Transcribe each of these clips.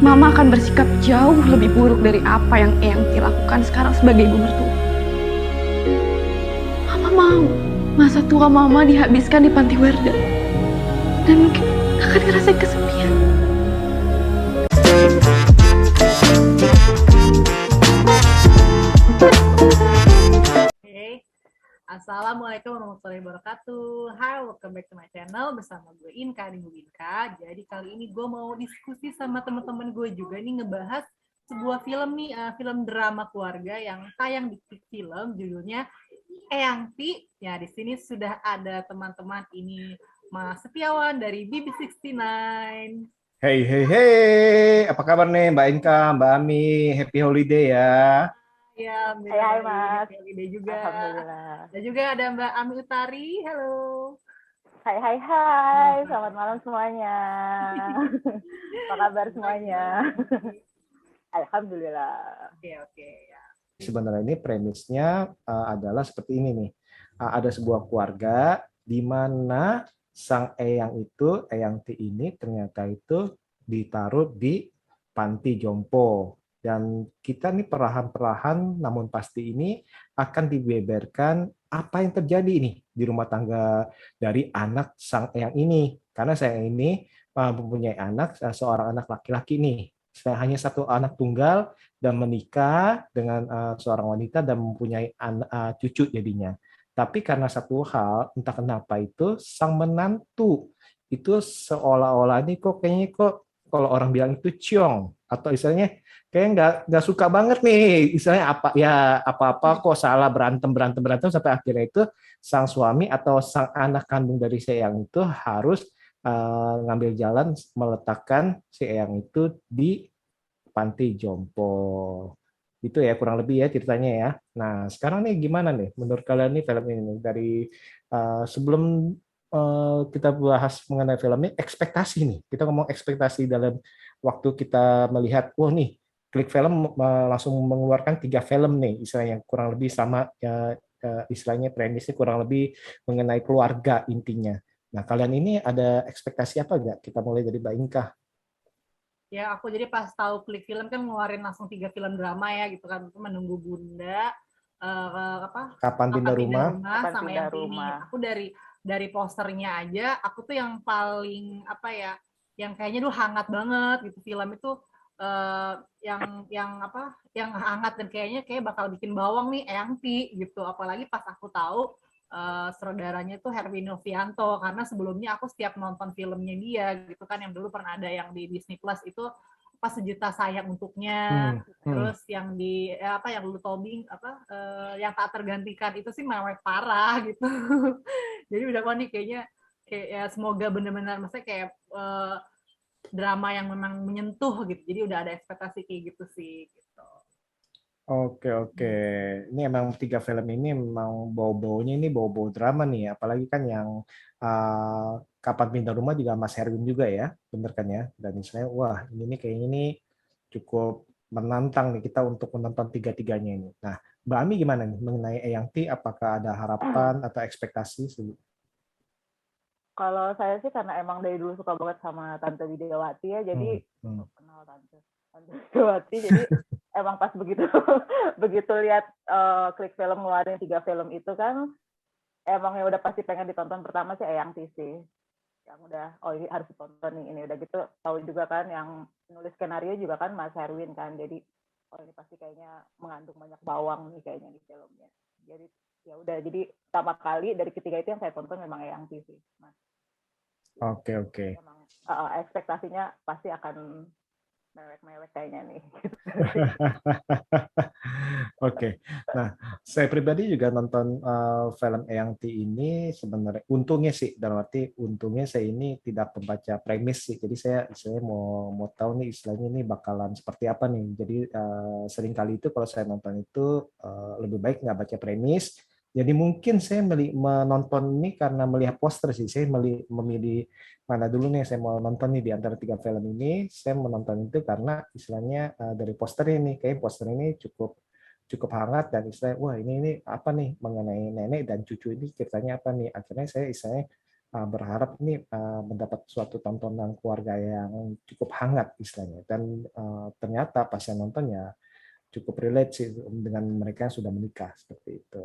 Mama akan bersikap jauh lebih buruk dari apa yang Eyangti lakukan sekarang sebagai ibu mertua. Mama mau masa tua Mama dihabiskan di panti Warda. Dan mungkin akan ngerasain kesepian. Hey, Assalamualaikum warahmatullahi wabarakatuh. Hai, welcome back to my channel bersama gue Inka di Mubinka. Jadi kali ini gue mau diskusi sama teman-teman gue juga nih ngebahas sebuah film nih, film drama keluarga yang tayang di Klik Film, judulnya Eyangti. Ya, di sini sudah ada teman-teman ini, Mas Setiawan dari BB69. Hey, hey, hey, apa kabar nih Mbak Inka, Mbak Ami? Happy holiday ya. Ya, Hai, alhamdulillah hai baik. Mas. Happy Day juga. Alhamdulillah. Dan juga ada Mbak Ami Utari. Halo. Hai, hai, hai. Selamat malam semuanya. Apa kabar semuanya? Alhamdulillah. Oke, ya. Sebenarnya ini premisnya adalah seperti ini nih. Ada sebuah keluarga di mana sang eyang itu, eyang Ti ini ternyata itu ditaruh di panti jompo. Dan kita nih perlahan-perlahan namun pasti ini akan dibeberkan apa yang terjadi nih di rumah tangga dari anak sang eyang ini. Karena saya ini mempunyai anak, seorang anak laki-laki nih. Saya hanya satu anak tunggal dan menikah dengan seorang wanita dan mempunyai cucu jadinya. Tapi karena satu hal, entah kenapa itu sang menantu itu seolah-olah ini kok kayaknya kok kalau orang bilang itu ciong atau istilahnya kayak nggak suka banget nih istilahnya apa ya apa-apa kok salah berantem berantem berantem sampai akhirnya itu sang suami atau sang anak kandung dari si Eyang itu harus ngambil jalan meletakkan si Eyang itu di panti jompo. Itu ya kurang lebih ya ceritanya ya. Nah, sekarang nih gimana nih menurut kalian nih film ini nih? Dari sebelum kita bahas mengenai film ini, ekspektasi nih. Kita ngomong ekspektasi dalam waktu kita melihat, wah nih, Klik Film langsung mengeluarkan 3 film nih, istilahnya kurang lebih sama istilahnya premisnya kurang lebih mengenai keluarga intinya. Nah, kalian ini ada ekspektasi apa enggak? Kita mulai dari Mbak Inka. Ya, aku jadi pas tahu Klik Film kan ngeluarin langsung 3 film drama ya gitu kan. Menunggu Bunda, apa? Kapan Kapan pindah Pindah rumah? Rumah Kapan sama pindah yang ini. rumah? Aku dari posternya aja, aku tuh yang paling apa ya, yang kayaknya tuh hangat banget gitu film itu, yang apa? Yang hangat dan kayaknya kayak bakal bikin bawang nih Eyang Ti gitu. Apalagi pas aku tahu saudaranya tuh Herwi Novianto, karena sebelumnya aku setiap nonton filmnya dia gitu kan, yang dulu pernah ada yang di Disney Plus itu pas Sejuta Sayang Untuknya, Hmm, hmm. terus yang di apa yang dulu Tobing apa yang tak tergantikan itu sih mewek parah gitu. Jadi udah kok nih kayaknya kayak ya, semoga benar-benar maksudnya kayak drama yang memang menyentuh gitu, jadi udah ada ekspektasi kayak gitu sih gitu. Oke, oke. Ini emang 3 film ini memang bau-baunya ini bau-bau drama nih. Apalagi kan yang Kapan Pindah Rumah juga Mas Herwin juga ya, bener kan ya? Dan misalnya, wah ini nih kayaknya ini cukup menantang nih kita untuk menonton tiga-tiganya ini. Nah, Mbak Ami gimana nih mengenai Eyang Ti? Apakah ada harapan atau ekspektasi? Kalau saya sih karena emang dari dulu suka banget sama Tante Widiawati ya, Hmm, jadi hmm. kenal Tante Widiawati, jadi emang pas begitu begitu lihat Klik Film ngeluarin 3 film itu kan, emang ya udah pasti pengen ditonton pertama sih Eyang Ti sih. Yang udah, oh ini harus ditonton nih, ini udah gitu tahu juga kan yang nulis skenario juga kan Mas Herwin kan, jadi oh ini pasti kayaknya mengandung banyak bawang nih kayaknya di filmnya. Jadi ya udah, jadi pertama kali dari ketiga itu yang saya tonton memang Eyang Ti sih Mas. Oke, oke. Jadi emang ekspektasinya pasti akan mewek-mewek kayaknya nih. Oke, nah saya pribadi juga nonton film Eyang Ti ini sebenarnya untungnya sih dalam arti untungnya saya ini tidak membaca premis sih, jadi saya mau tahu nih istilahnya ini bakalan seperti apa nih. Jadi sering kali itu kalau saya nonton itu lebih baik nggak baca premis. Jadi mungkin saya menonton ini karena melihat poster sih, saya memilih mana dulu nih saya mau nonton nih di antara 3 film ini. Saya menonton itu karena istilahnya dari poster ini, kayak poster ini cukup cukup hangat dan istilahnya wah ini apa nih mengenai nenek dan cucu ini ceritanya apa nih. Akhirnya saya istilahnya berharap ini mendapat suatu tontonan keluarga yang cukup hangat istilahnya, dan ternyata pas saya nonton ya cukup relate sih dengan mereka yang sudah menikah seperti itu.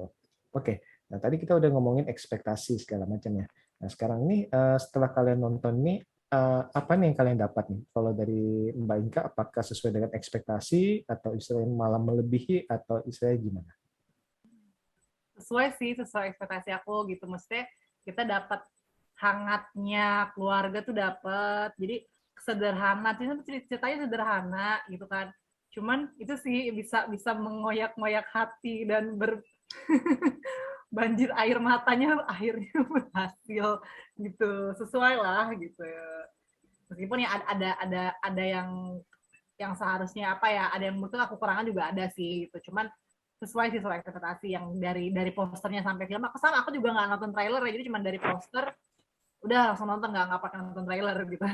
Oke, nah tadi kita udah ngomongin ekspektasi segala macamnya. Nah sekarang ini setelah kalian nonton ini apa nih yang kalian dapat nih? Kalau dari Mbak Inka, apakah sesuai dengan ekspektasi atau istilahnya malah melebihi atau istilahnya gimana? Sesuai ekspektasi aku gitu, maksudnya kita dapat hangatnya keluarga tuh dapat, jadi sederhana, ceritanya sederhana gitu kan, cuman itu sih bisa bisa mengoyak-ngoyak hati dan banjir air matanya akhirnya berhasil gitu, sesuai lah gitu ya. Meskipun ya ada yang seharusnya apa ya, ada yang menurut aku kekurangan juga ada sih gitu, cuman sesuai ekspektasi yang dari posternya sampai film. Aku juga nggak nonton trailer ya, jadi cuma dari poster udah langsung nonton, nggak pakai nonton trailer gitu.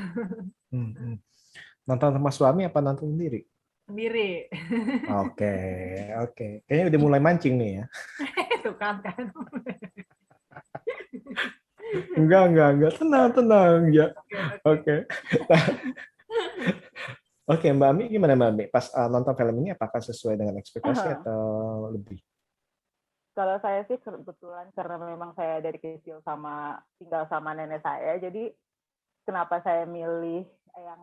Nonton sama suami apa nonton sendiri? Sendiri. Oke, oke. Kayaknya udah mulai mancing nih ya. Itu kan. Enggak. Tenang ya. Oke. Oke, Mbak Ami gimana Mbak Ami? Pas nonton film ini apakah sesuai dengan ekspektasi atau lebih? Kalau saya sih kebetulan karena memang saya dari kecil tinggal sama nenek saya, jadi kenapa saya milih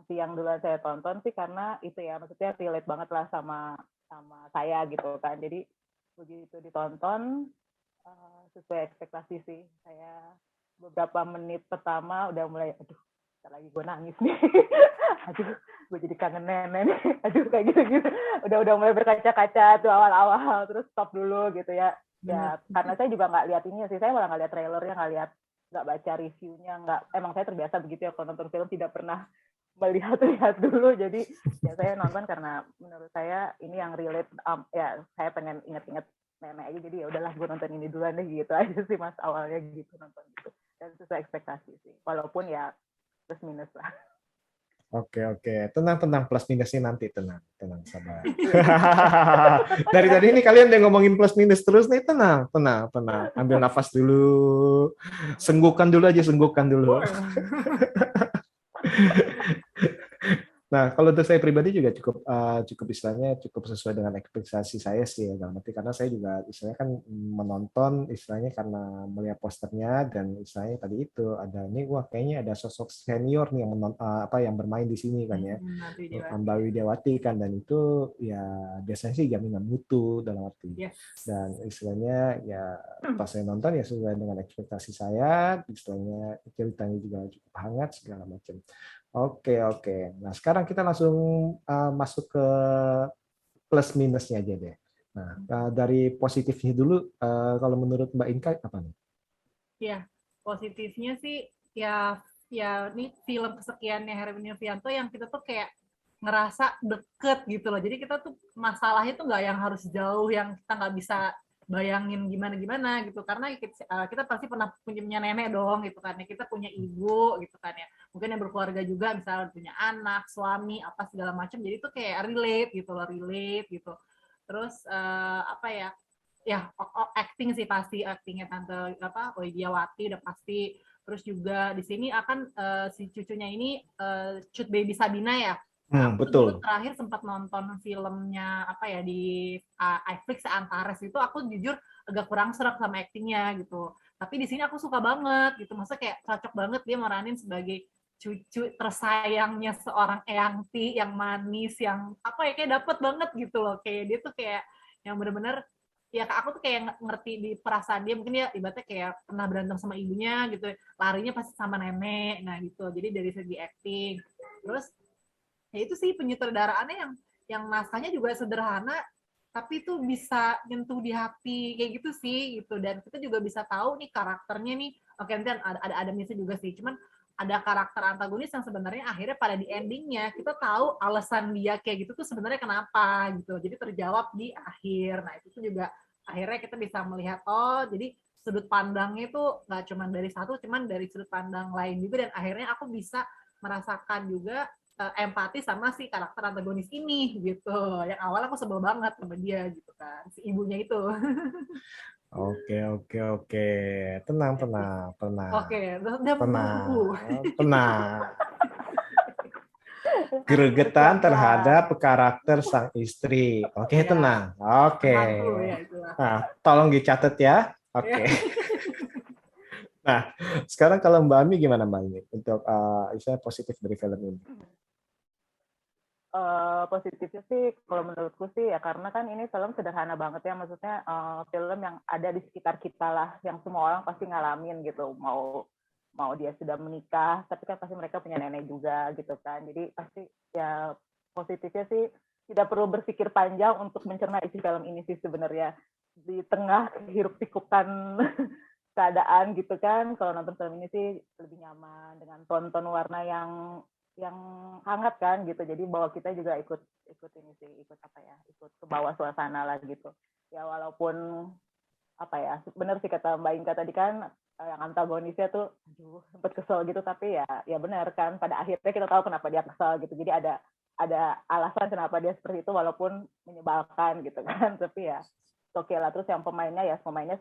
yang duluan saya tonton sih karena itu ya, maksudnya relate banget lah sama saya gitu kan. Jadi begitu ditonton sesuai ekspektasi sih. Saya beberapa menit pertama udah mulai, aduh, lagi gue nangis nih. Aduh, gue jadi kangen nenek nih. Aduh, kayak gitu-gitu. Udah mulai berkaca-kaca tuh awal-awal, terus stop dulu gitu ya. Ya, karena saya juga nggak lihat ini sih, saya malah nggak lihat trailernya, nggak baca reviewnya, emang saya terbiasa begitu ya, kalau nonton film tidak pernah melihat dulu, jadi ya saya nonton karena menurut saya ini yang relate, ya saya pengen inget-inget nenek aja, jadi ya udahlah gue nonton ini duluan deh gitu aja sih mas, awalnya gitu nonton gitu, dan sesuai ekspektasi sih, walaupun ya plus minus lah. Oke. Tenang, plus minusnya nanti, tenang, sabar. Dari tadi ini kalian udah ngomongin plus minus terus nih, tenang. Ambil nafas dulu. Senggukan dulu. Nah, kalau untuk saya pribadi juga cukup istilahnya cukup sesuai dengan ekspektasi saya sih ya, dalam arti karena saya juga istilahnya kan menonton istilahnya karena melihat posternya, dan istilahnya tadi itu ada nih, wah kayaknya ada sosok senior nih yang bermain di sini kan ya, Mbak Widiawati kan, dan itu ya biasanya sih jaminan mutu dalam arti. Yes. Dan istilahnya ya pas saya nonton ya sesuai dengan ekspektasi saya, istilahnya ceritanya juga cukup hangat segala macam. Oke. Nah, sekarang kita langsung masuk ke plus minusnya aja deh. Nah, dari positifnya dulu, kalau menurut Mbak Inka apa nih? Ya, positifnya sih ya ini film kesekiannya Herwin Yuvianto yang kita tuh kayak ngerasa deket gitu loh. Jadi kita tuh masalahnya tuh nggak yang harus jauh, yang kita nggak bisa bayangin gimana gitu, karena kita pasti pernah punya nenek dong gitu kan ya, kita punya ibu gitu kan ya, mungkin yang berkeluarga juga, misalnya punya anak, suami, apa segala macam, jadi itu kayak relate gitu. Terus apa ya acting sih, pasti actingnya tante Widiawati udah pasti. Terus juga di sini akan si cucunya ini Cut Baby Sabina ya. Nah, betul. Terakhir sempat nonton filmnya apa ya di iFlix Antares itu, aku jujur agak kurang serak sama aktingnya gitu. Tapi di sini aku suka banget gitu, maksudnya kayak cocok banget dia meranin sebagai cucu tersayangnya seorang Eyangti yang manis, yang apa ya, kayak dapet banget gitu loh, kayak dia tuh kayak yang bener-bener ya, aku tuh kayak ngerti di perasaan dia, mungkin dia ibaratnya kayak pernah berantem sama ibunya gitu, larinya pasti sama nenek, nah gitu. Jadi dari segi acting, terus ya itu sih penyutradaraannya yang naskahnya juga sederhana tapi tuh bisa nyentuh di hati kayak gitu sih gitu, dan kita juga bisa tahu nih karakternya nih. Oke, nanti ada minusnya juga sih, cuman ada karakter antagonis yang sebenarnya akhirnya pada di endingnya kita tahu alasan dia kayak gitu tuh sebenarnya kenapa gitu, jadi terjawab di akhir. Nah itu tuh juga akhirnya kita bisa melihat, oh jadi sudut pandangnya tuh nggak cuma dari satu, cuman dari sudut pandang lain juga, dan akhirnya aku bisa merasakan juga empati sama si karakter antagonis ini gitu. Yang awal aku sebel banget sama dia gitu kan, si ibunya itu. Oke, oke, oke. Tenang, tenang, tenang, Oke, udah tenang, membeku. tenang. Bersiap Gregetan lah. terhadap karakter sang istri. Oke, Ya, tenang. Oke. menantu ya itulah. Nah, tolong dicatat ya. Ya. Oke. Nah, sekarang kalau Mbak Ami gimana Mbak Ami untuk istilah positif dari film ini? Positifnya sih kalau menurutku sih ya karena kan ini film sederhana banget ya, maksudnya film yang ada di sekitar kita lah, yang semua orang pasti ngalamin gitu, mau dia sudah menikah tapi kan pasti mereka punya nenek juga gitu kan, jadi pasti ya positifnya sih tidak perlu berpikir panjang untuk mencerna isi film ini sih sebenarnya, di tengah hiruk pikukan keadaan gitu kan. Kalau nonton film ini sih lebih nyaman dengan tonton warna yang hangat kan gitu, jadi bawa kita juga ikut ikut ini sih, ikut apa ya, ikut ke bawah suasana lah gitu ya. Walaupun apa ya, bener sih kata Mbak Inka tadi kan, yang antagonisnya tuh aduh sempat kesel gitu, tapi ya benar kan pada akhirnya kita tahu kenapa dia kesel gitu, jadi ada alasan kenapa dia seperti itu walaupun menyebalkan gitu kan. Tapi ya oke lah. Terus yang pemainnya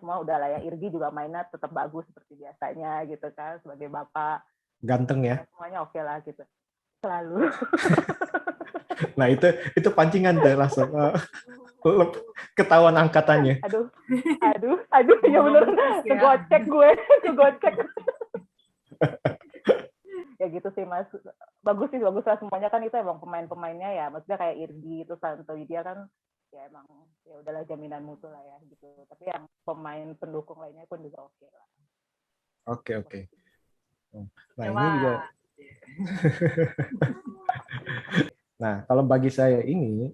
semua udah lah ya, Irgi juga mainnya tetap bagus seperti biasanya gitu kan, sebagai bapak Ganteng ya. ya, semuanya oke lah gitu selalu. Nah, itu pancingan deh langsung. Ketahuan angkatannya. aduh ya bener, Bagus ya. kegocek ya gitu sih Mas. Bagus lah semuanya kan, itu emang pemainnya ya, maksudnya kayak Irgi itu Santo dia kan ya emang ya udahlah jaminan mutu lah ya gitu. Tapi yang pemain pendukung lainnya pun juga oke lah. Oke, oke. Nah, ini juga. Coba. Nah, kalau bagi saya ini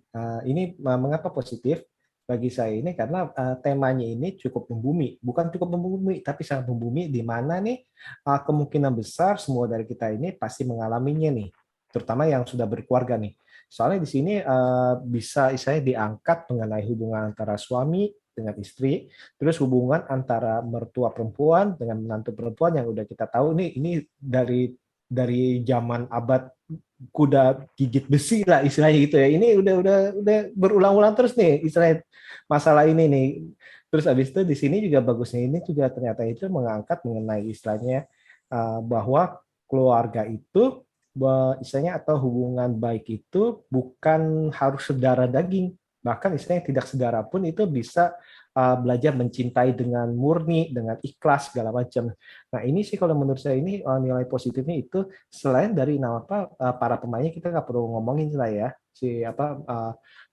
mengapa positif? Bagi saya ini karena temanya ini cukup membumi, bukan cukup membumi, tapi sangat membumi, di mana nih kemungkinan besar semua dari kita ini pasti mengalaminya nih, terutama yang sudah berkeluarga nih. Soalnya di sini bisa saya diangkat mengenai hubungan antara suami dengan istri, terus hubungan antara mertua perempuan dengan menantu perempuan yang udah kita tahu nih, ini dari zaman abad kuda gigit besi lah istilahnya gitu ya. Ini udah berulang-ulang terus nih istilahnya masalah ini nih. Terus habis itu di sini juga bagusnya ini juga ternyata itu mengangkat mengenai istilahnya bahwa keluarga itu istilahnya atau hubungan baik itu bukan harus saudara daging, bahkan istilahnya tidak saudara pun itu bisa belajar mencintai dengan murni, dengan ikhlas segala macam. Nah, ini sih kalau menurut saya ini nilai positifnya itu, selain dari nama para pemainnya kita nggak perlu ngomongin lah ya, si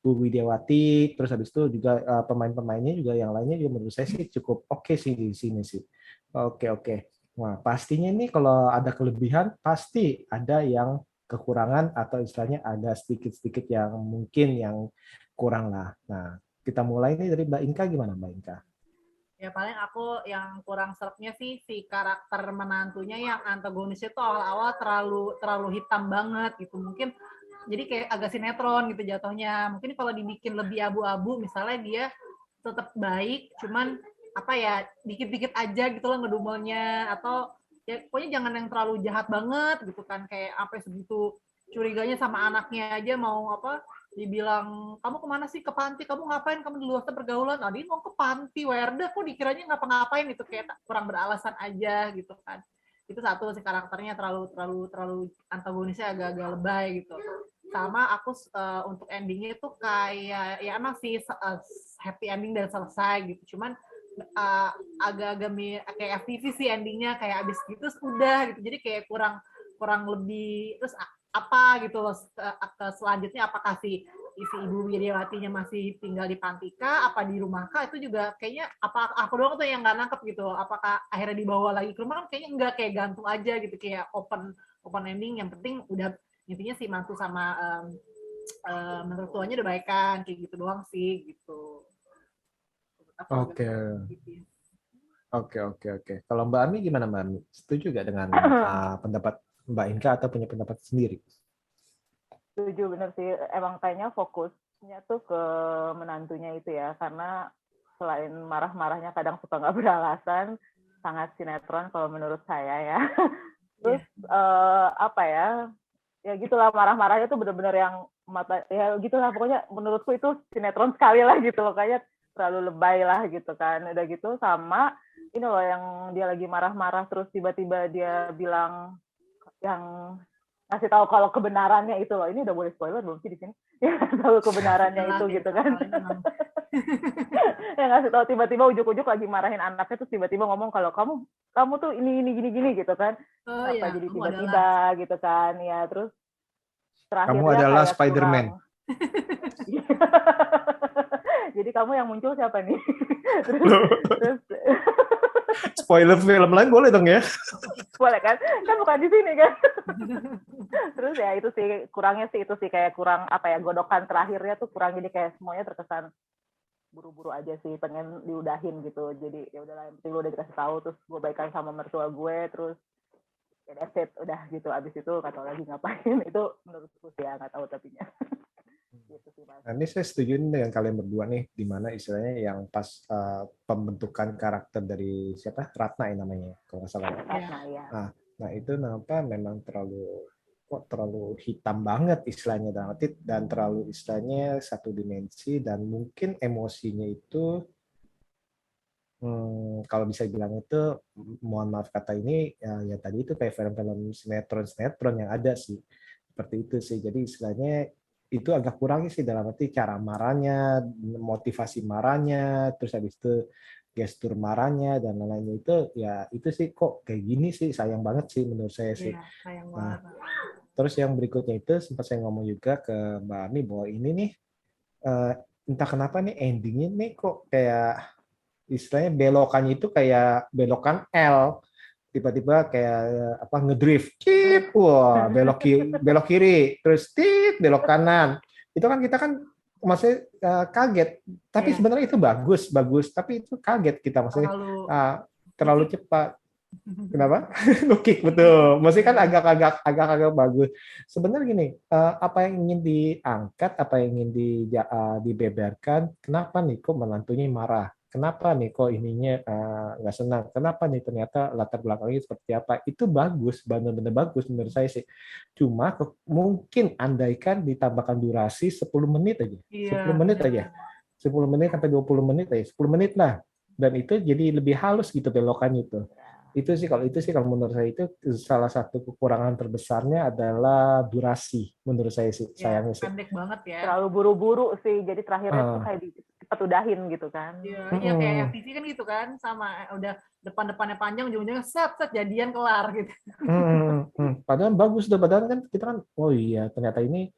Bu Widiawati, terus habis itu juga pemain-pemainnya juga yang lainnya juga menurut saya sih cukup oke sih di sini sih. Oke, oke. Nah, pastinya ini kalau ada kelebihan pasti ada yang kekurangan atau istilahnya ada sedikit-sedikit yang mungkin yang kurang lah. Nah, kita mulai nih dari Mbak Inka, gimana Mbak Inka? Ya paling aku yang kurang seretnya sih si karakter menantunya yang antagonisnya tuh awal-awal terlalu hitam banget gitu. Mungkin jadi kayak agak sinetron gitu jatuhnya. Mungkin kalau dibikin lebih abu-abu, misalnya dia tetap baik, cuman apa ya, dikit-dikit aja gitu loh ngedumelnya, atau ya pokoknya jangan yang terlalu jahat banget gitu kan, kayak apa segitu curiganya sama anaknya aja, mau apa dibilang kamu kemana sih, ke panti, kamu ngapain, kamu di luar pergaulan, dia mau ke panti, Werda kok dikiranya ngapa-ngapain gitu, kayak kurang beralasan aja gitu kan. Itu satu sih, karakternya terlalu antagonisnya agak-agak lebay gitu. Sama aku untuk endingnya itu kayak ya emang sih happy ending dan selesai gitu, cuman agak-agak kayak FTV sih endingnya, kayak abis gitu udah gitu, jadi kayak kurang lebih. Terus apa gitu loh selanjutnya, apakah si Ibu Widiawatinya masih tinggal di Pantika apa di rumah kah, itu juga kayaknya apa aku doang tuh yang nggak nangkep gitu, apakah akhirnya dibawa lagi ke rumah, kan kayaknya enggak, kayak gantung aja gitu, kayak open ending. Yang penting udah intinya si mantu sama menurut tuanya udah baikan, kayak gitu doang sih gitu. Oke. Oke, oke, oke. Kalau Mbak Ami gimana Mbak Ami? Setuju nggak dengan pendapat Mbak Inka atau punya pendapat sendiri? Setuju, bener sih. Emang kayaknya fokusnya tuh ke menantunya itu ya, karena selain marah-marahnya kadang suka nggak beralasan, sangat sinetron kalau menurut saya ya. Terus apa ya, ya gitulah, marah-marahnya tuh bener-bener yang mata, ya gitulah pokoknya menurutku itu sinetron sekali lah gitu loh, kayak terlalu lebay lah gitu kan. Udah gitu sama ini loh yang dia lagi marah-marah terus tiba-tiba dia bilang yang ngasih tahu kalau kebenarannya itu loh. Ini udah boleh spoiler belum sih di sini? Ya tahu kebenarannya itu gitu kan. Yang ngasih tahu tiba-tiba ujuk-ujuk lagi marahin anaknya terus tiba-tiba ngomong kalau kamu tuh ini gini gitu kan. Oh Kenapa ya, jadi kamu tiba-tiba adalah. gitu kan. Ya terus Kamu terakhirnya adalah kayak Spider-Man. kurang. Jadi kamu yang muncul siapa nih? terus Spoiler film lain boleh dong ya? boleh kan bukan di sini kan. Terus ya itu sih kurangnya sih itu sih kayak kurang apa ya godokan terakhirnya tuh kurang jadi kayak semuanya terkesan buru-buru aja sih pengen diudahin gitu. Jadi ya udahlah yang penting lu udah dikasih tahu terus gue baikan sama mertua gue terus ya that's it udah gitu abis itu kata lagi ngapain itu menurutku sih ya nggak tahu tapinya. Gitu sih Mas. Nah, ini saya setuju dengan kalian berdua nih, di mana istilahnya yang pas pembentukan karakter dari siapa Ratna ya namanya, kalau nggak salah. Nah ya. Nah itu kenapa memang terlalu hitam banget istilahnya dan terlalu istilahnya satu dimensi dan mungkin emosinya itu kalau bisa bilang itu mohon maaf kata ini ya tadi itu kayak film-film sinetron yang ada sih seperti itu sih. Jadi istilahnya itu agak kurang sih dalam arti cara marahnya, motivasi marahnya, terus habis itu gestur marahnya dan lain-lainnya itu ya itu sih kok kayak gini sih sayang banget sih menurut saya sih. Iya, sayang Nah, banget. terus yang berikutnya itu sempat saya ngomong juga ke Mbak Ami bahwa ini nih entah kenapa nih endingnya nih kok kayak istilahnya belokannya itu kayak belokan L tiba-tiba kayak apa ngedrift, cip, wah belok kiri, terus tit belok kanan. Itu kan kita kan maksudnya kaget, tapi sebenarnya itu bagus, tapi itu kaget kita maksudnya terlalu cepat. Kenapa? Kick betul. Maksudnya kan agak bagus. Sebenarnya gini, apa yang ingin diangkat, apa yang ingin dibeberkan, kenapa nih kok menantunya marah? Kenapa nih kok ininya nggak senang? Kenapa nih ternyata latar belakangnya seperti apa? Itu bagus, benar-benar bagus menurut saya sih. Cuma mungkin andaikan ditambahkan durasi 10 menit aja. 10 menit aja. 10 menit sampai 20 menit aja. 10 menit lah. Dan itu jadi lebih halus gitu belokannya itu. Itu sih kalau menurut saya itu salah satu kekurangan terbesarnya adalah durasi menurut saya sih sayangnya sih. Pendek banget ya. Terlalu buru-buru sih jadi terakhirnya tuh kayak cepat udahin gitu kan. Iya kayak FTV kan gitu kan sama udah depannya panjang ujung-ujungnya set jadian kelar gitu. Padahal bagus tuh padahal kan kita kan oh iya ternyata ini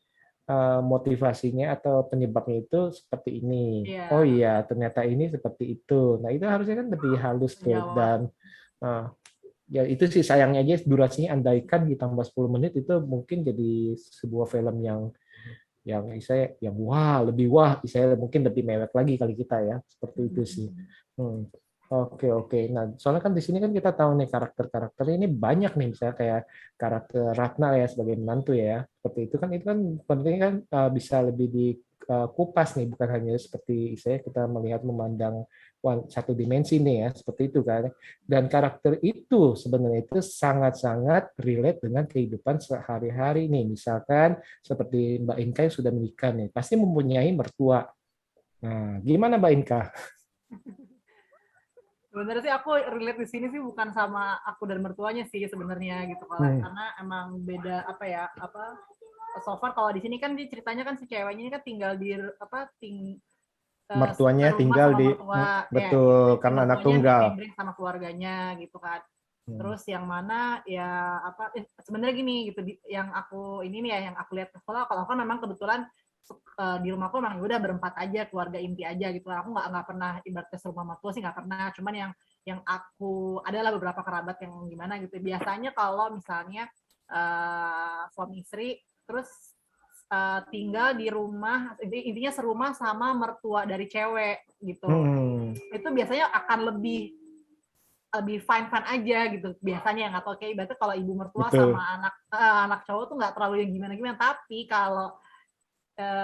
motivasinya atau penyebabnya itu seperti ini. Oh iya ternyata ini seperti itu. Nah itu harusnya kan lebih halus tuh dan ya itu sih sayangnya aja durasinya andaikan ditambah 10 menit itu mungkin jadi sebuah film yang saya lebih saya mungkin lebih mewek lagi kali kita ya seperti itu sih. Oke. Nah, soalnya kan di sini kan kita tahu nih karakter ini banyak nih misalnya kayak karakter Ratna ya sebagai menantu ya. Seperti itu kan penting kan bisa lebih dikupas nih bukan hanya seperti saya kita memandang satu dimensi nih ya seperti itu kan. Dan karakter itu sebenarnya itu sangat-sangat relate dengan kehidupan sehari-hari nih. Misalkan seperti Mbak Inka yang sudah menikah nih, pasti mempunyai mertua. Nah, gimana Mbak Inka? Sebenarnya sih aku relate di sini sih bukan sama aku dan mertuanya sih sebenarnya gitu karena emang beda so far kalau di sini kan ceritanya kan si ceweknya ini kan tinggal di mertuanya tinggal di mertua, betul karena anak tunggal sama keluarganya gitu kan. Terus yang mana ya sebenarnya gini gitu yang aku ini nih ya yang aku lihat ke sekolah kalau kan memang kebetulan di rumahku memang udah berempat aja keluarga inti aja gitu aku nggak pernah ibaratnya serumah mertua sih nggak pernah cuman yang aku adalah beberapa kerabat yang gimana gitu biasanya kalau misalnya suami istri terus tinggal di rumah intinya serumah sama mertua dari cewek gitu itu biasanya akan lebih fine aja gitu biasanya nggak tahu kayak ibaratnya kalau ibu mertua betul. Sama anak cowok tuh nggak terlalu yang gimana tapi kalau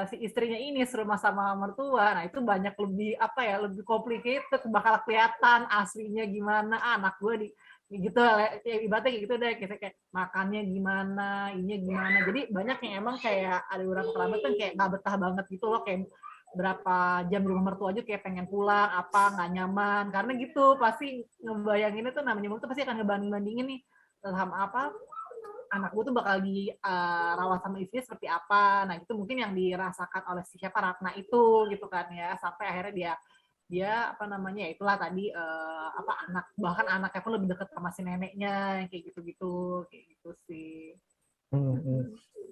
si istrinya ini serumah sama mertua, nah itu banyak lebih lebih complicated, bakal kelihatan aslinya gimana anak gue gitu ya ibaratnya kayak gitu deh kayak makannya gimana, ininya gimana, jadi banyak yang emang kayak ada beberapa kerabat kan kayak nggak betah banget gitu loh kayak berapa jam di rumah mertua aja kayak pengen pulang, apa nggak nyaman, karena gitu pasti ngebayanginnya tuh namanya mertua pasti akan ngebanding-bandingin nih sama apa anak gue tuh bakal dirawat sama istri seperti apa. Nah itu mungkin yang dirasakan oleh si siapa Ratna itu gitu kan ya, sampai akhirnya dia apa namanya ya itulah tadi apa anak bahkan anaknya pun lebih dekat sama si neneknya kayak gitu sih.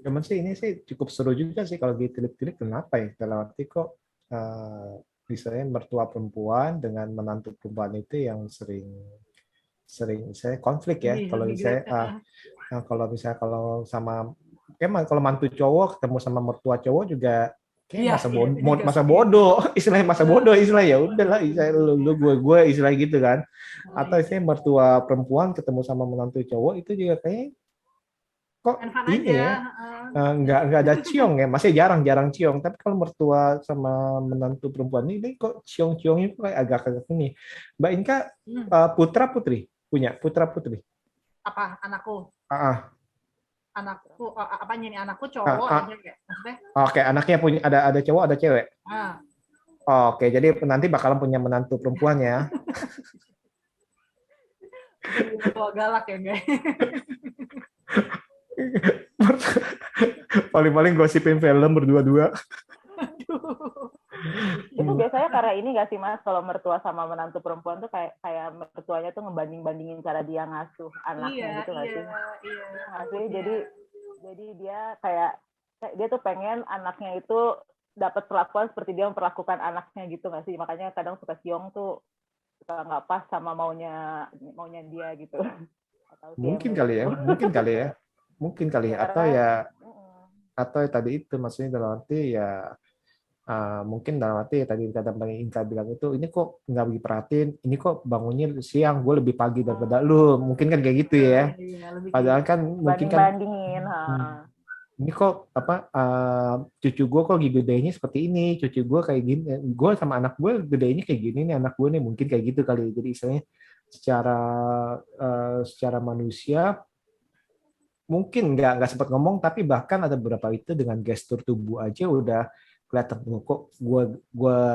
Cuman sih ini sih cukup seru juga sih kalau ditilik-tilik, kenapa ya dalam arti kok misalnya mertua perempuan dengan menantu perempuan itu yang sering saya konflik ya. Kalau saya kalau sama kalau mantu cowok ketemu sama mertua cowok juga kayak masa bodoh istilahnya, masa bodoh istilah, ya udahlah istilah lu gue istilah gitu kan. Atau istilahnya mertua perempuan ketemu sama menantu cowok itu juga kayak kok ini ya nggak ada ciong ya, masih jarang ciong. Tapi kalau mertua sama menantu perempuan ini kok ciongnya kok agak ini. Mbak Inka putra putri apa anakku apanya nih, anakku cowok aja kayak maksudnya. Oke, anaknya punya ada cowok ada cewek. Oke, jadi nanti bakalan punya menantu perempuan ya. Galak ya guys. Paling gosipin film berdua-dua. Itu biasanya karena ini nggak sih Mas, kalau mertua sama menantu perempuan tuh kayak mertuanya tuh ngebanding-bandingin cara dia ngasuh anaknya gitu nggak sih? Iya. Jadi dia kayak dia tuh pengen anaknya itu dapat perlakuan seperti dia memperlakukan anaknya gitu nggak sih? Makanya kadang suka ciong tuh suka nggak pas sama maunya dia gitu. Mungkin kali ya, atau tadi itu maksudnya dalam arti ya mungkin dalam arti tadi kata Bang Inka bilang itu, ini kok nggak diperhatiin, ini kok bangunnya siang, gue lebih pagi daripada lu, mungkin kan kayak gitu ya. Padahal kan mungkin kan ini kok cucu gue kok gedenya seperti ini, cucu gue kayak gini, gue sama anak gue gedenya kayak gini nih, anak gue nih, mungkin kayak gitu kali. Jadi istilahnya secara manusia mungkin nggak sempat ngomong, tapi bahkan ada beberapa itu dengan gestur tubuh aja udah kelihatan kok gue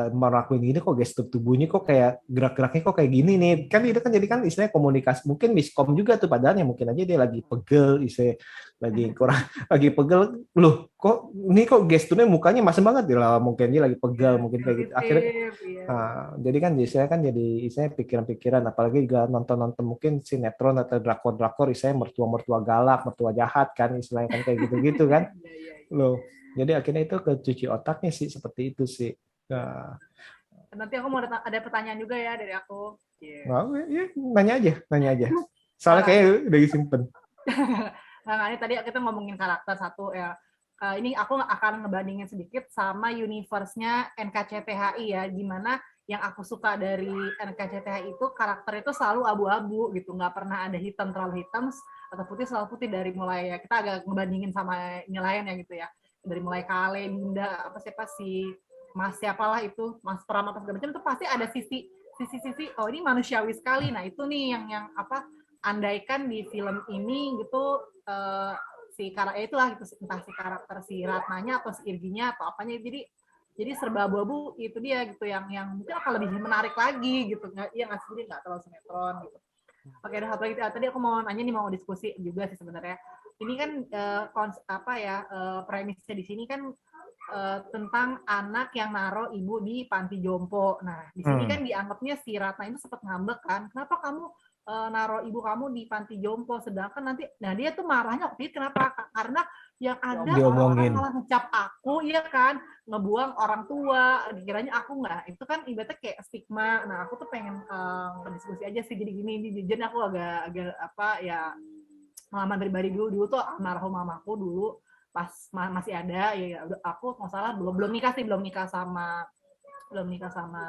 melakukan ini, kok gestur tubuhnya kok kayak gerak-geraknya kok kayak gini nih, kan itu kan jadi kan istilahnya komunikasi, mungkin miskom juga tuh, padahal ya mungkin aja dia lagi pegel, lagi kurang lagi pegel, loh kok ini kok gesturnya mukanya masam banget lah, mungkin dia lagi pegel, mungkin kayak gitu akhirnya. Jadi kan saya kan jadi istilahnya pikiran-pikiran, apalagi juga nonton mungkin sinetron atau drakor istilahnya mertua galak, mertua jahat kan istilahnya kan kayak gitu kan loh. Jadi akhirnya itu kecuci otaknya sih, seperti itu sih. Nanti aku mau ada pertanyaan juga ya dari aku. Ya, nanya aja. Soalnya kayak udah disimpan. Nah, ini tadi kita ngomongin karakter satu ya. Ini aku akan ngebandingin sedikit sama universe-nya NKCTHI ya, gimana yang aku suka dari NKCTHI itu karakter itu selalu abu-abu gitu, nggak pernah ada hitam terlalu hitam atau putih selalu putih, dari mulai ya kita agak ngebandingin sama ini lain ya gitu ya, dari mulai Kale, Dinda, siapa sih Mas siapalah itu, Mas Pram atau segala macam, itu pasti ada sisi oh ini manusiawi sekali. Nah itu nih yang apa, andaikan di film ini gitu si karakter itulah gitu, entah si karakter si Ratnanya atau si Irginya atau apanya, jadi serba abu-abu itu dia gitu, yang mungkin akan lebih menarik lagi gitu, nggak sendiri nggak terlalu sinetron gitu. Oke, ada satu lagi tadi aku mau nanya nih, mau diskusi juga sih sebenarnya. Ini kan premisnya di sini kan tentang anak yang naruh ibu di panti jompo. Nah, di sini kan dianggapnya si Ratna itu sempat ngambek kan, kenapa kamu naruh ibu kamu di panti jompo, sedangkan nanti, nah dia tuh marahnya waktu itu kenapa? Karena yang ada orang malah ngecap aku, ya kan, ngebuang orang tua, dikiranya aku nggak, itu kan ibaratnya kayak stigma. Nah aku tuh pengen diskusi aja sih, jadi gini, jujur aku agak apa ya, pengalaman pribadi dulu tuh almarhum mamaku dulu pas masih ada ya, aku nggak salah belum nikah sama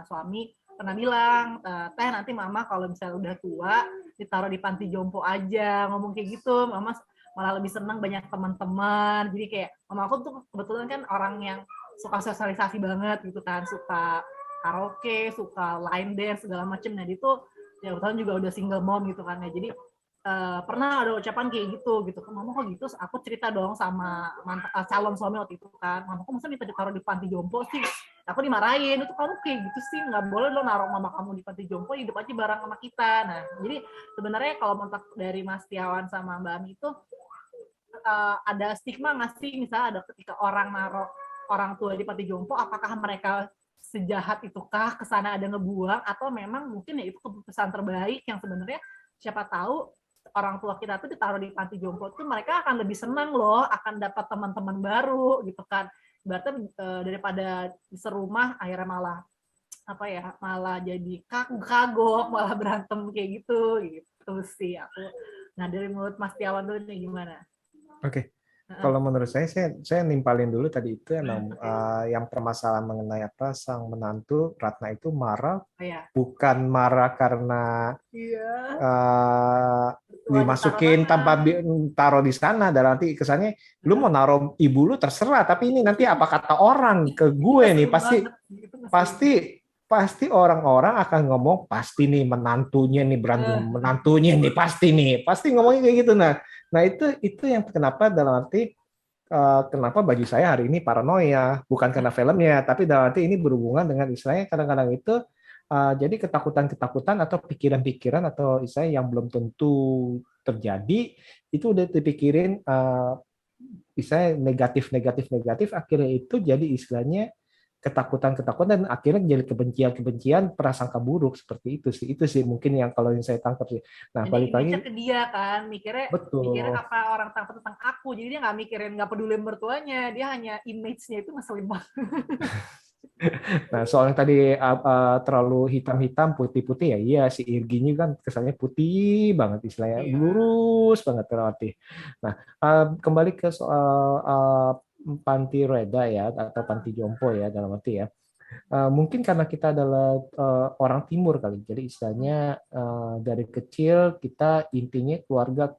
suami, pernah bilang, teh nanti mama kalau misalnya udah tua ditaruh di panti jompo aja, ngomong kayak gitu. Mama malah lebih senang banyak teman-teman, jadi kayak mama aku tuh kebetulan kan orang yang suka sosialisasi banget gitu kan, suka karaoke, suka line dance segala macem. Nah dia tuh ya kebetulan juga udah single mom gitu kan ya, jadi pernah ada ucapan kayak gitu mama kok gitu. Aku cerita dong sama calon suami waktu itu kan, mama kok masa minta ditaruh di panti jompo sih, Aku dimarahin, itu kamu kayak gitu sih, nggak boleh lo naruh mama kamu di panti jompo, hidup aja bareng sama kita. Nah, jadi sebenarnya kalau menurut dari Mas Tiawan sama Mbak Ami itu ada stigma nggak sih, misalnya ada ketika orang naruh orang tua di panti jompo, apakah mereka sejahat itukah, kesana ada ngebuang, atau memang mungkin ya itu keputusan terbaik yang sebenarnya siapa tahu orang tua kita tuh ditaruh di panti jompo tuh mereka akan lebih senang loh, akan dapat teman-teman baru gitu kan. Berarti daripada serumah akhirnya malah apa ya, malah jadi kagok, malah berantem kayak gitu sih aku. Nah, dari mulut Mas Tiawan dulu nih gimana? Oke. Kalau menurut saya nimpalin dulu tadi itu emang yang permasalahan mengenai apa sang menantu Ratna itu marah, bukan marah karena dimasukin tanpa taruh di sana, dan nanti kesannya lu mau naruh ibu lu terserah, tapi ini nanti apa kata orang ke gue nih, pasti orang-orang akan ngomong pasti nih menantunya nih berantem, menantunya nih pasti ngomongnya kayak gitu. Nah itu yang kenapa dalam arti kenapa bagi saya hari ini paranoia, bukan karena filmnya, tapi dalam arti ini berhubungan dengan istilahnya kadang-kadang itu jadi ketakutan-ketakutan atau pikiran-pikiran atau istilahnya yang belum tentu terjadi itu udah dipikirin istilahnya negatif, akhirnya itu jadi istilahnya ketakutan dan akhirnya jadi kebencian, prasangka buruk seperti itu sih mungkin yang kalau yang saya tangkap sih. Nah, jadi balik lagi ke dia kan mikirnya apa orang takut tentang aku, jadi dia nggak peduli mertuanya, dia hanya image-nya itu ngeselin banget. Nah, soalnya tadi terlalu hitam-hitam, putih-putih ya, iya si Irginya kan kesannya putih banget istilahnya, lurus banget berarti. Nah, kembali ke soal panti reda ya atau panti jompo ya dalam arti ya. Mungkin karena kita adalah orang timur kali, jadi istilahnya dari kecil kita intinya keluarga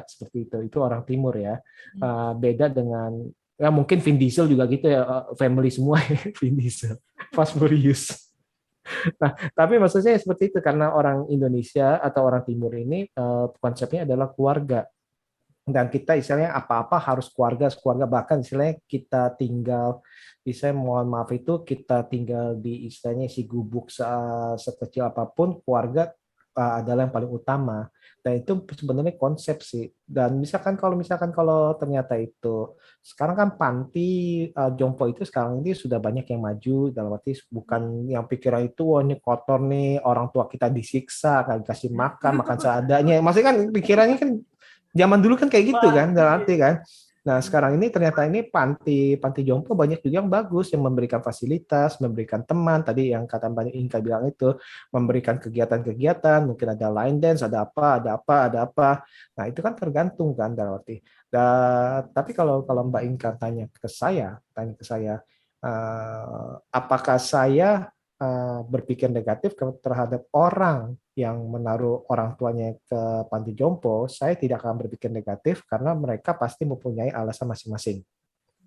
seperti itu orang timur ya. Beda dengan ya mungkin Vin Diesel juga gitu ya, family semua Vin Diesel, Fast Furious. Nah, tapi maksud saya seperti itu karena orang Indonesia atau orang timur ini konsepnya adalah keluarga. Dan kita istilahnya apa-apa harus keluarga, bahkan istilahnya kita tinggal, misalnya mohon maaf itu kita tinggal di istilahnya si gubuk sekecil apapun, keluarga adalah yang paling utama. Dan itu sebenarnya konsep sih. Dan misalkan kalau ternyata itu sekarang kan panti jompo itu sekarang ini sudah banyak yang maju, dalam arti bukan yang pikiran itu wah ini kotor nih, orang tua kita disiksa, nggak dikasih makan seadanya. Maksudnya kan pikirannya kan zaman dulu kan kayak gitu kan, dalam arti kan. Nah, sekarang ini ternyata ini panti jompo banyak juga yang bagus, yang memberikan fasilitas, memberikan teman, tadi yang kata Mbak Inka bilang itu, memberikan kegiatan-kegiatan, mungkin ada line dance, ada apa. Nah, itu kan tergantung kan dalam arti. Tapi kalau Mbak Inka tanya ke saya, apakah saya berpikir negatif terhadap orang yang menaruh orang tuanya ke panti jompo, saya tidak akan berpikir negatif karena mereka pasti mempunyai alasan masing-masing.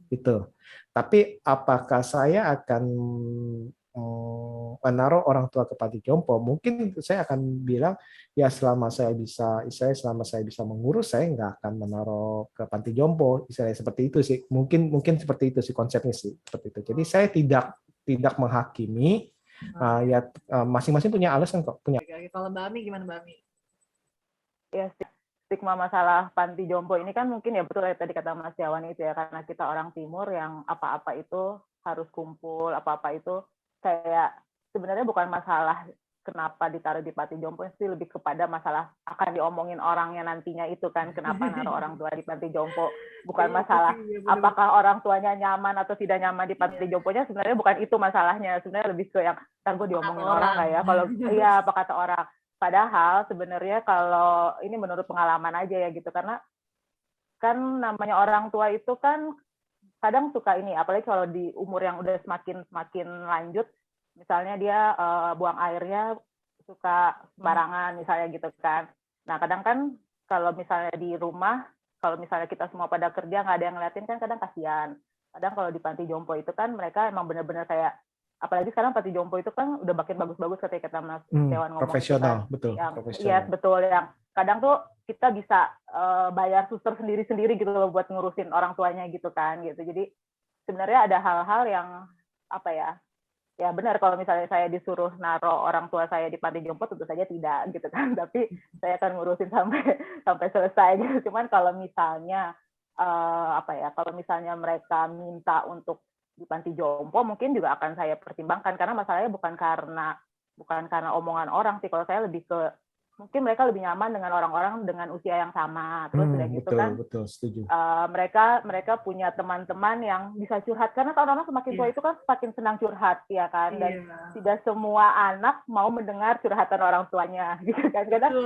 Itu. Tapi apakah saya akan menaruh orang tua ke panti jompo? Mungkin saya akan bilang ya selama saya bisa mengurus, saya nggak akan menaruh ke panti jompo. Misalnya seperti itu sih. Mungkin seperti itu sih konsepnya sih seperti itu. Jadi saya tidak menghakimi. Ya masing-masing punya alasan kok. Kalau Mbak Ami gimana Mbak Ami? Ya stigma masalah panti jompo ini kan mungkin ya betul ya tadi kata Mas Tiawan itu ya, karena kita orang timur yang apa-apa itu harus kumpul, apa-apa itu kayak sebenarnya bukan masalah kenapa ditaruh di panti jompo sih, lebih kepada masalah akan diomongin orangnya nantinya itu kan, kenapa naruh orang tua di panti jompo, bukan masalah apakah orang tuanya nyaman atau tidak nyaman di panti jomponya, sebenarnya bukan itu masalahnya, sebenarnya lebih ke yang ntar gue diomongin orang nggak ya, kalau iya apa kata orang. Padahal sebenarnya kalau ini menurut pengalaman aja ya gitu, karena kan namanya orang tua itu kan kadang suka ini, apalagi kalau di umur yang udah semakin lanjut, misalnya dia buang airnya suka sembarangan misalnya gitu kan. Nah kadang kan kalau misalnya di rumah, kalau misalnya kita semua pada kerja nggak ada yang ngeliatin kan kadang kasihan. Kadang kalau di panti jompo itu kan mereka emang benar-benar kayak, apalagi sekarang panti jompo itu kan udah makin bagus-bagus ketika kita Mas Dewan ngomong profesional, kan, betul. Yang, profesional. Yes, betul. Yang kadang tuh kita bisa bayar suster sendiri gitu loh buat ngurusin orang tuanya gitu kan gitu. Jadi sebenarnya ada hal-hal yang apa ya benar kalau misalnya saya disuruh naruh orang tua saya di panti jompo tentu saja tidak gitu kan, tapi saya akan ngurusin sampai sampai selesai gitu. Cuman kalau misalnya kalau misalnya mereka minta untuk di panti jompo mungkin juga akan saya pertimbangkan, karena masalahnya bukan karena omongan orang sih. Kalau saya lebih ke mungkin mereka lebih nyaman dengan orang-orang dengan usia yang sama, terus udah gitu betul, kan betul, setuju. mereka punya teman-teman yang bisa curhat, karena orang-orang semakin tua itu kan semakin senang curhat ya kan, dan tidak semua anak mau mendengar curhatan orang tuanya gitu kan. Kadang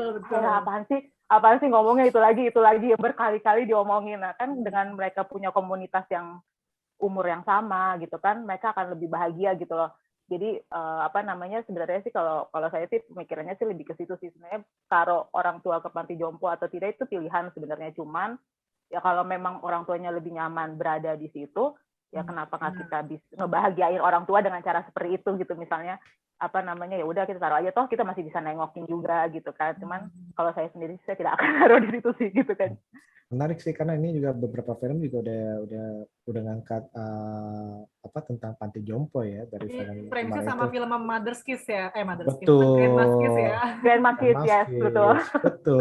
apaan sih ngomongnya itu lagi yang berkali-kali diomongin. Nah kan dengan mereka punya komunitas yang umur yang sama gitu kan, mereka akan lebih bahagia gitu loh. Jadi sebenarnya sih kalau saya sih pemikirannya sih lebih ke situ sih. Sebenarnya taruh orang tua ke panti jompo atau tidak itu pilihan sebenarnya, cuman ya kalau memang orang tuanya lebih nyaman berada di situ, ya kenapa nggak kita bisa ngebahagiain orang tua dengan cara seperti itu gitu. Misalnya ya udah kita taruh aja, toh kita masih bisa nengokin juga gitu kan. Cuman kalau saya sendiri saya tidak akan taruh di situ sih gitu kan. Menarik sih, karena ini juga beberapa film juga udah ngangkat tentang panti jompo ya, dari film Premisnya kemarin sama itu. film Mother's Kiss ya, Mother's Kiss, Betul. Grandma's Kiss ya. Grandma Kids, yes, betul. Betul.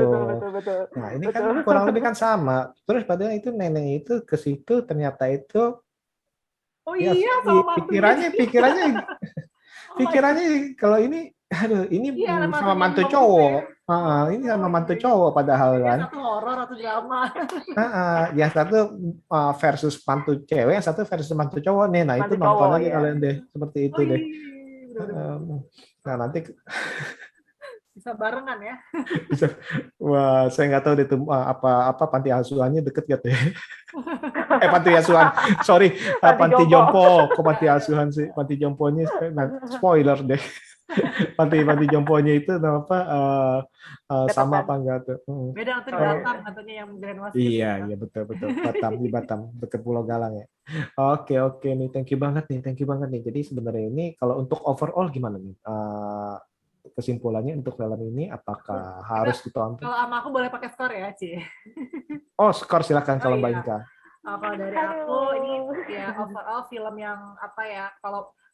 betul. Nah, ini kan kurang lebih kan sama. Terus padahal itu nenek itu ke situ ternyata itu Oh ya iya, sama mantunya. pikirannya kalau ini ini Iya, sama mantunya mantu Bong cowok. gitu ya. Ini sama mantu Iya. cowok padahal Ini kan. satu horor atau drama. Yang satu versus mantu cewek, yang satu versus mantu cowok nih. Nah, itu Mantu nonton cowok aja ya. kalian deh, seperti itu Oh deh. iya, Nah, nanti bisa barengan ya. wah, saya nggak tahu deh tuh apa panti asuhannya deket gitu ya. Panti asuhan, sorry, panti jompo. Kok panti asuhan sih? Panti jomponya spoiler deh. Panti jomponya itu sama apa enggak tuh? Beda nanti di Batam, katanya yang Grandma's Kiss. Iya, betul. Di Batam, dekat Pulau Galang ya. Oke nih, thank you banget nih. Jadi sebenarnya ini kalau untuk overall gimana nih? Kesimpulannya untuk film ini apakah harus ditonton? Kalau sama aku boleh pakai skor ya, Ci. Oh, skor silakan kalau Mbak iya. Inka. Kalau dari aku ini ya overall film yang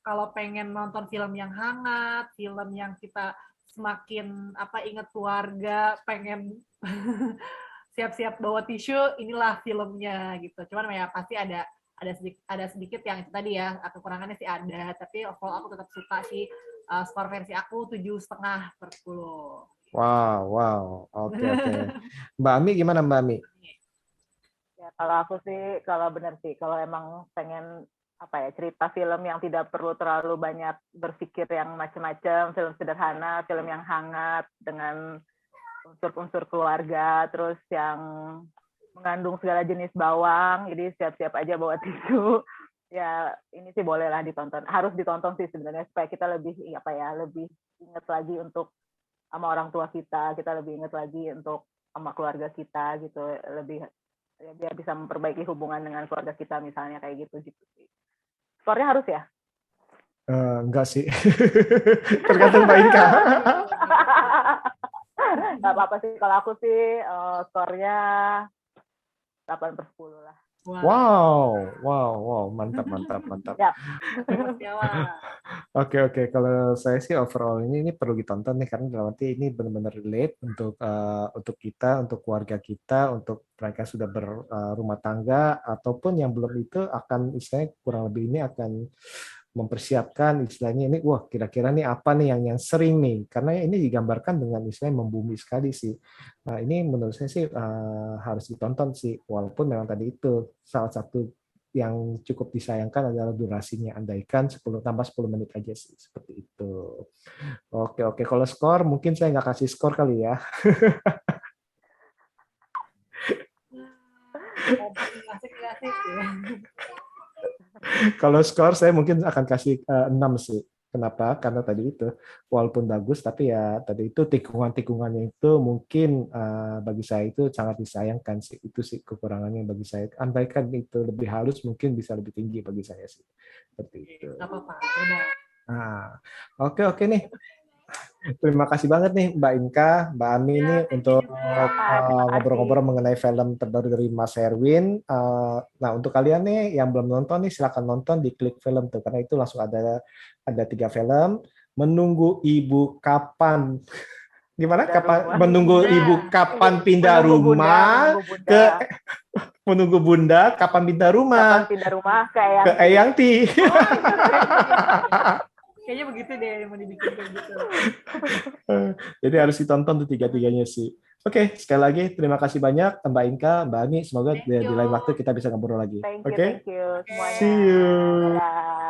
kalau pengen nonton film yang hangat, film yang kita semakin ingat keluarga, pengen siap-siap bawa tisu, inilah filmnya gitu. Cuman ya pasti ada sedikit yang itu tadi ya, kekurangannya sih ada, tapi overall aku tetap suka sih. Skor versi aku 7,5/10. Wow. Oke. Mbak Ami gimana Mbak Ami? Ya, kalau aku sih, kalau benar sih, kalau emang pengen cerita film yang tidak perlu terlalu banyak berpikir yang macam-macam, film sederhana, film yang hangat dengan unsur-unsur keluarga, terus yang mengandung segala jenis bawang, jadi siap-siap aja bawa tisu. Ya ini sih bolehlah ditonton, harus ditonton sih sebenarnya, supaya kita lebih lebih ingat lagi untuk sama orang tua kita lebih ingat lagi untuk sama keluarga kita gitu, lebih ya, biar bisa memperbaiki hubungan dengan keluarga kita misalnya kayak gitu sih. Skornya harus ya? Enggak sih, tergantung Mbak Inka. Nggak apa-apa sih, kalau aku sih skornya 8/10 lah. Wow, mantap. Ya. Oke. Kalau saya sih overall ini perlu ditonton nih, karena dalam arti ini benar-benar relate untuk kita, untuk keluarga kita, untuk mereka sudah berumah tangga ataupun yang belum itu akan istilahnya kurang lebih ini akan mempersiapkan istilahnya ini, wah kira-kira nih apa nih yang sering nih, karena ini digambarkan dengan istilahnya membumi sekali sih. Nah, ini menurut saya sih harus ditonton sih, walaupun memang tadi itu salah satu yang cukup disayangkan adalah durasinya, andaikan 10 tambah 10 menit aja sih, seperti itu. Oke, kalau skor mungkin saya nggak kasih skor kali ya. Asik ya. Kalau skor saya mungkin akan kasih 6 sih. Kenapa? Karena tadi itu walaupun bagus, tapi ya tadi itu tikungannya itu mungkin bagi saya itu sangat disayangkan sih. Itu sih kekurangannya bagi saya. Andaikan itu lebih halus mungkin bisa lebih tinggi bagi saya sih. Seperti itu. Nggak apa-apa, udah. Nah, oke nih. Terima kasih banget nih Mbak Inka, Mbak Ami Ya, ini thank you untuk juga. Terima kasih. ngobrol-ngobrol mengenai film terbaru dari Mas Erwin. Nah, untuk kalian nih yang belum nonton nih silakan nonton di Klik Film tuh karena itu langsung ada 3 film. Menunggu Ibu Kapan gimana? Pindah Kapan rumah. menunggu Bunda. Ibu kapan pindah Menunggu bunda, rumah menunggu bunda. ke menunggu Bunda kapan pindah Kapan rumah pindah rumah ke ke Eyang. Eyang Ti. Oh, kayaknya begitu deh yang mau dibikin kayak gitu. Jadi harus ditonton tuh tiga-tiganya sih. Oke, sekali lagi terima kasih banyak Mbak Inka, Mbak Ani. Semoga Thank di lain waktu you. kita bisa ngobrol lagi. Thank Oke, you semuanya. see you. Dadah.